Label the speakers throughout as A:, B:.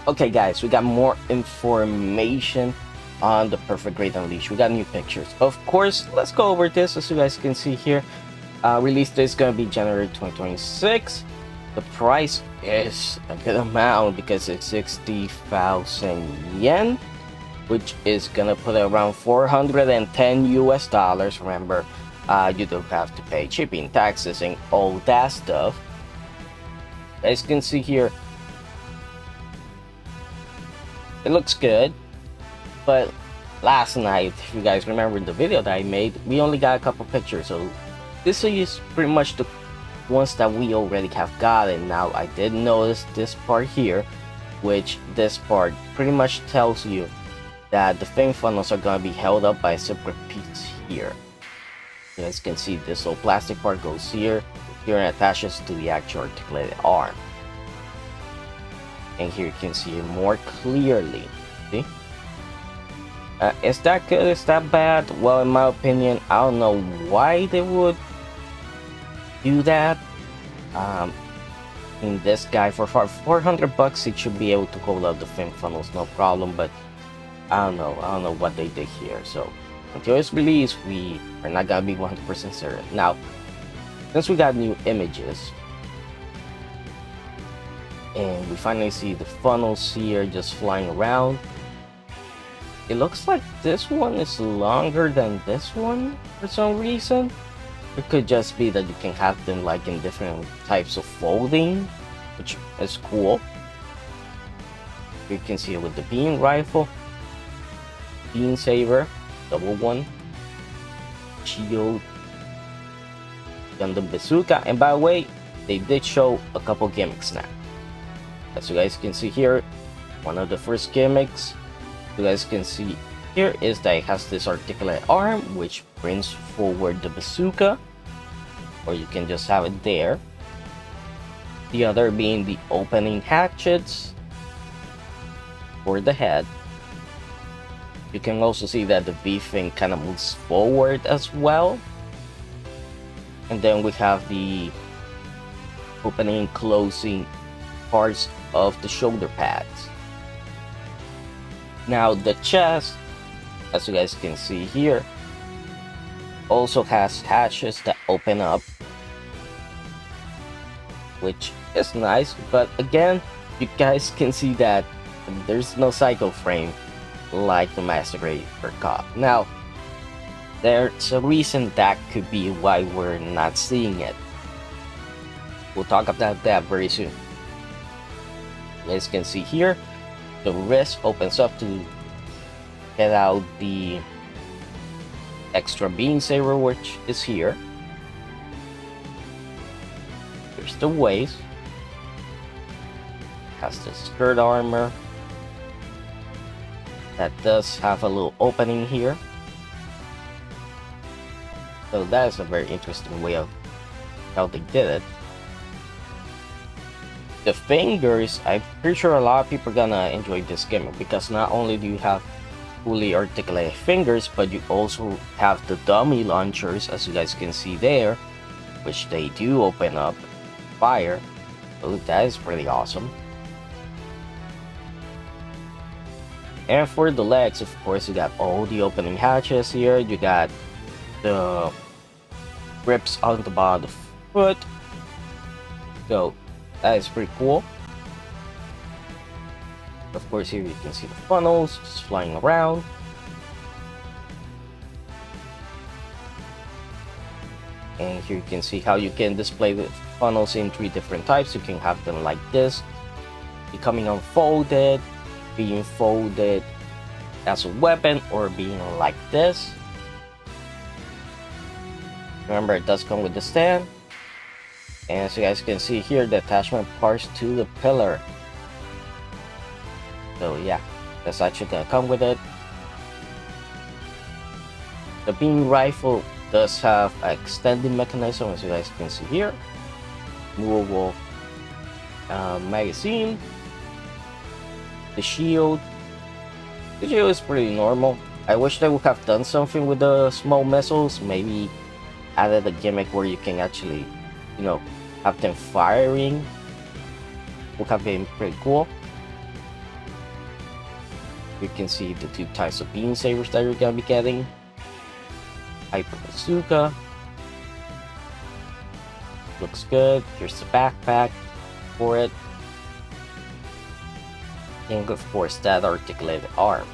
A: Okay, guys, we got more information on the Perfect Grade Unleashed. We got new pictures. Of course, let's go over this. As you guys can see here, release date is going to be January 2026. The price is a good amount because it's 60,000 yen, which is going to put it around 410 US dollars. Remember, you don't have to pay shipping, taxes, and all that stuff. As you can see here, it looks good, but last night, if you guys remember the video that I made, we only got a couple pictures, so this is pretty much the ones that we already have gotten. Now, I did notice this part here, which this part pretty much tells you that the fin funnels are going to be held up by a separate piece here. You guys can see this little plastic part goes here and attaches to the actual articulated arm. And here you can see it more clearly. See? Is that good? Is that bad? Well, in my opinion, I don't know why they would do that. In this guy, for 400 bucks, it should be able to hold up the fin funnels, no problem. But I don't know what they did here. So until it's released, we are not gonna be 100% certain. Now, since we got new images, and we finally see the funnels here just flying around, it looks like this one is longer than this one for some reason. It could just be that you can have them like in different types of folding, which is cool. You can see it with the beam rifle, beam saber, double one, shield, Gundam bazooka, and by the way, they did show a couple gimmicks now. As you guys can see here, one of the first gimmicks you guys can see here is that it has this articulate arm which brings forward the bazooka, or you can just have it there. The other being the opening hatchets for the head. You can also see that the V-fin kind of moves forward as well. And then we have the opening and closing parts of the shoulder pads. Now the chest, as you guys can see here, also has hatches that open up, which is nice, but again, you guys can see that there's no cycle frame like the Master Grade Cop. Now, there's a reason that could be why we're not seeing it. We'll talk about that very soon. As you can see here, the wrist opens up to get out the extra beam saber, which is here. Here's the waist. Has the skirt armor that does have a little opening here. So that is a very interesting way of how they did it. The fingers, I'm pretty sure a lot of people are gonna enjoy this gimmick because not only do you have fully articulated fingers, but you also have the dummy launchers, as you guys can see there, which they do open up, fire. So that is pretty awesome. And for the legs, of course, you got all the opening hatches here. You got the grips on the bottom of the foot. So that is pretty cool. Of course, here you can see the funnels just flying around. And here you can see how you can display the funnels in 3 different types. You can have them like this, becoming unfolded, being folded as a weapon, or being like this. Remember, it does come with the stand. And as you guys can see here, the attachment parts to the pillar. So yeah, that's actually gonna come with it. The beam rifle does have an extended mechanism, as you guys can see here. Movable magazine. The shield is pretty normal. I wish they would have done something with the small missiles. Maybe added a gimmick where you can actually, you know, have them firing. Would have been pretty cool. You can see the 2 types of beam sabers that you're gonna be getting. Hyper Bazooka. Looks good. Here's the backpack for it. And of course that articulated arm.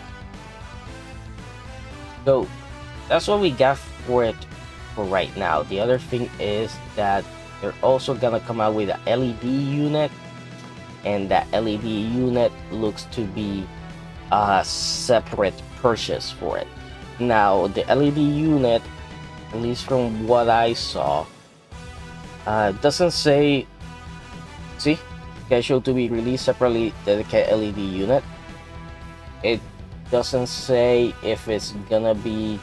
A: So that's what we got for it for right now. The other thing is that they're also gonna come out with an LED unit, and that LED unit looks to be a separate purchase for it. Now the LED unit, at least from what I saw, doesn't say, see, scheduled to be released separately, dedicated LED unit. It doesn't say if it's gonna be,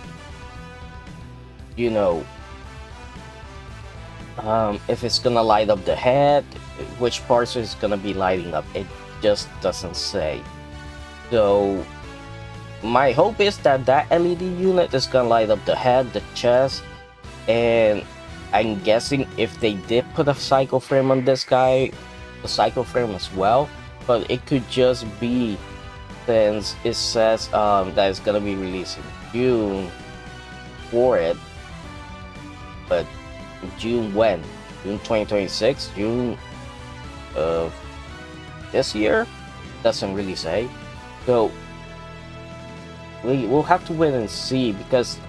A: you know, if it's gonna light up the head, which parts is gonna be lighting up. It just doesn't say. So my hope is that that LED unit is gonna light up the head, the chest, and I'm guessing if they did put a cycle frame on this guy, a cycle frame as well, but it could just be, since it says that it's gonna be released in June for it, but June when? June 2026? June of this year? Doesn't really say. So we'll have to wait and see, because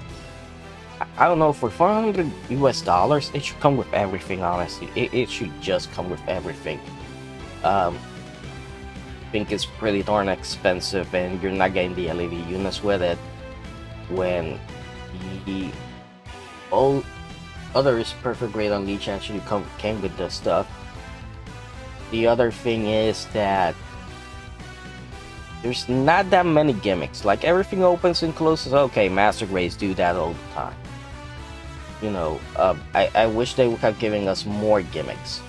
A: I don't know, for $400 US, it should come with everything, honestly. It should just come with everything. I think it's pretty darn expensive, and you're not getting the LED units with it when the all others Perfect Grade Unleashed actually came with this stuff. The other thing is that there's not that many gimmicks. Like, everything opens and closes. Okay, Master Grades do that all the time. You know, I wish they would have given us more gimmicks.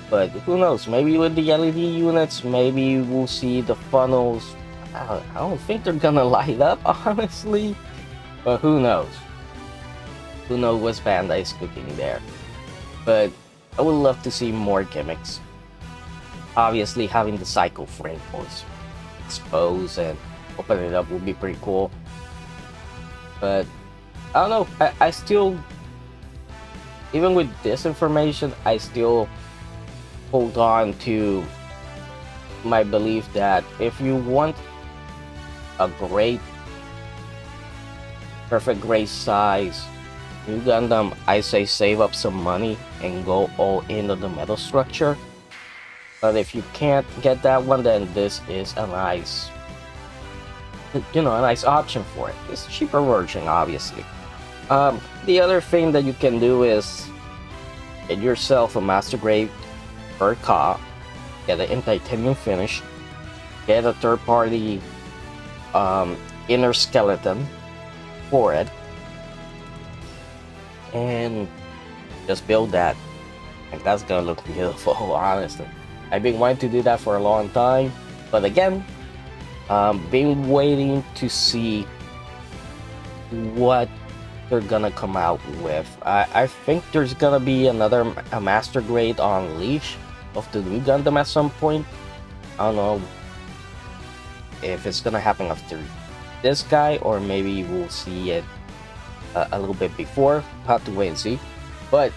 A: But who knows? Maybe with the LED units, maybe we'll see the funnels. I don't think they're gonna light up, honestly. But who knows? Who knows what Bandai is cooking there? But I would love to see more gimmicks. Obviously, having the cycle frame was exposed and open it up would be pretty cool. But I don't know. I still, even with this information, I still hold on to my belief that if you want a great Perfect Grade size new Gundam, I say save up some money and go all in on the metal structure. But if you can't get that one, then this is a nice, you know, a nice option for it. It's a cheaper version, obviously. The other thing that you can do is get yourself a Master Grade per Ka, get it in titanium finish, get a third-party inner skeleton for it, and just build that. And that's gonna look beautiful, honestly. I've been wanting to do that for a long time, but again, been waiting to see what they're gonna come out with. I think there's gonna be another Master Grade Unleashed of the new Gundam at some point. I don't know if it's gonna happen after this guy, or maybe we'll see it a little bit before. We'll have to wait and see. But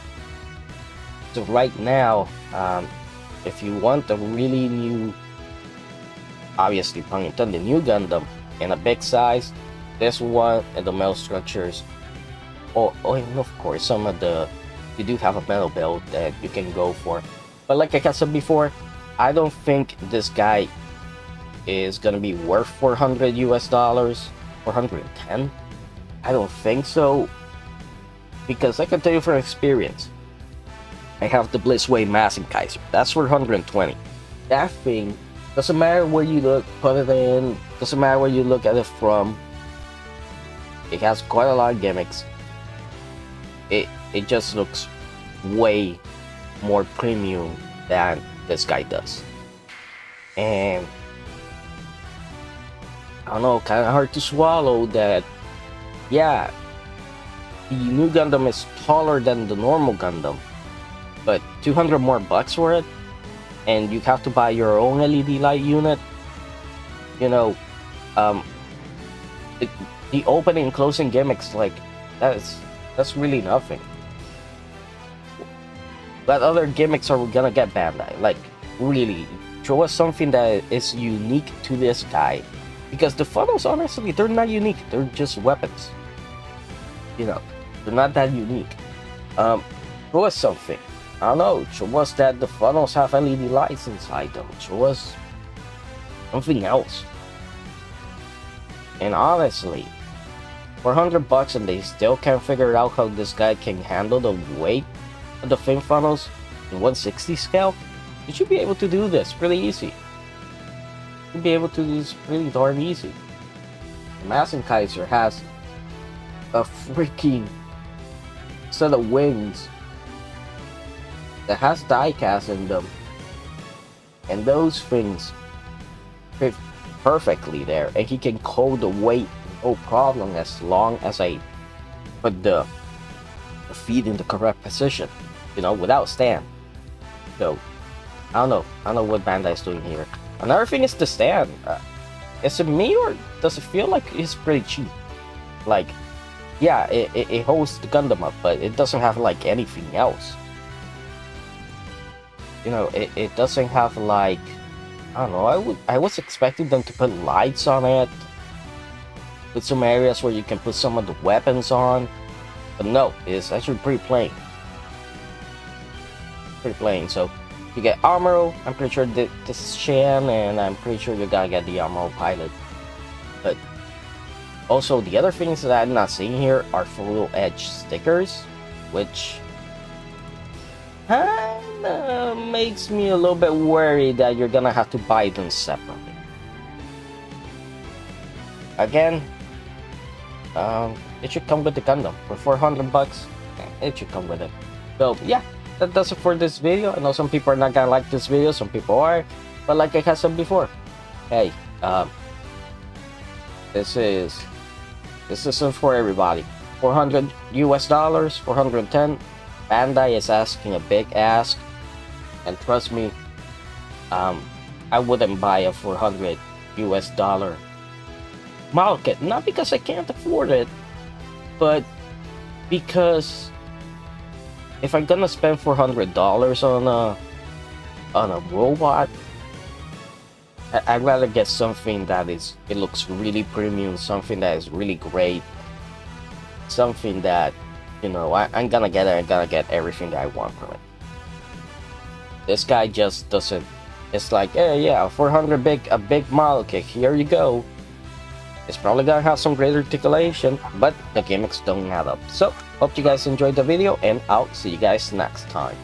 A: so right now, if you want a really new, obviously pun intended, new Gundam in a big size, this one and the metal structures, and of course some of the, you do have a metal build that you can go for. But like I said before, I don't think this guy is gonna be worth $400 US, 410. I don't think so, because I can tell you from experience, I have the Blitzway Massing Kaiser. That's 420. That thing, doesn't matter where you look, put it in, doesn't matter where you look at it from, it has quite a lot of gimmicks. It just looks way more premium than this guy does. And I don't know, kind of hard to swallow that, yeah, the new Gundam is taller than the normal Gundam, but 200 more bucks for it, and you have to buy your own LED light unit. You know, Um, the, the opening and closing gimmicks, like that's really nothing. But other gimmicks are gonna get Bandai. Like, really, show us something that is unique to this guy. Because the funnels, honestly, they're not unique. They're just weapons. You know, they're not that unique. Show us something. I don't know. Show us that the funnels have LED lights inside them. Show us something else. And honestly, for $100 and they still can't figure out how this guy can handle the weight of the fin funnels in 160 scale, you should be able to do this pretty easy. You'll be able to do this pretty darn easy. Kaiser has a freaking set of wings that has diecast in them, and those things fit perfectly there, and he can code the weight no problem as long as I put the feet in the correct position, you know, without stand. So I don't know what Bandai is doing here. Another thing is the stand. Is it me, or does it feel like it's pretty cheap? Like, yeah, it holds the Gundam up, but it doesn't have like anything else. You know, it doesn't have like, I don't know, I was expecting them to put lights on it, with some areas where you can put some of the weapons on, but no, it's actually pretty plain. Pretty plain. So you get Amuro. I'm pretty sure this is Shan, and I'm pretty sure you gotta get the Amuro pilot. But also the other things that I'm not seeing here are full edge stickers, which kinda makes me a little bit worried that you're gonna have to buy them separately. Again, it should come with the Gundam. For $400, it should come with it. So yeah, that does it for this video. I know some people are not gonna like this video, some people are, but like I had said before, hey, this isn't for everybody. $400 US, 410. Bandai is asking a big ask, and trust me, I wouldn't buy a $400 US model kit, not because I can't afford it, but because if I'm gonna spend $400 on a robot, I'd rather get something that it looks really premium, something that is really great, something that, you know, I'm gonna get everything that I want from it. This guy just doesn't. It's like, hey, yeah, 400 a big model kit, here you go. It's probably gonna have some great articulation, but the gimmicks don't add up. So, hope you guys enjoyed the video, and I'll see you guys next time.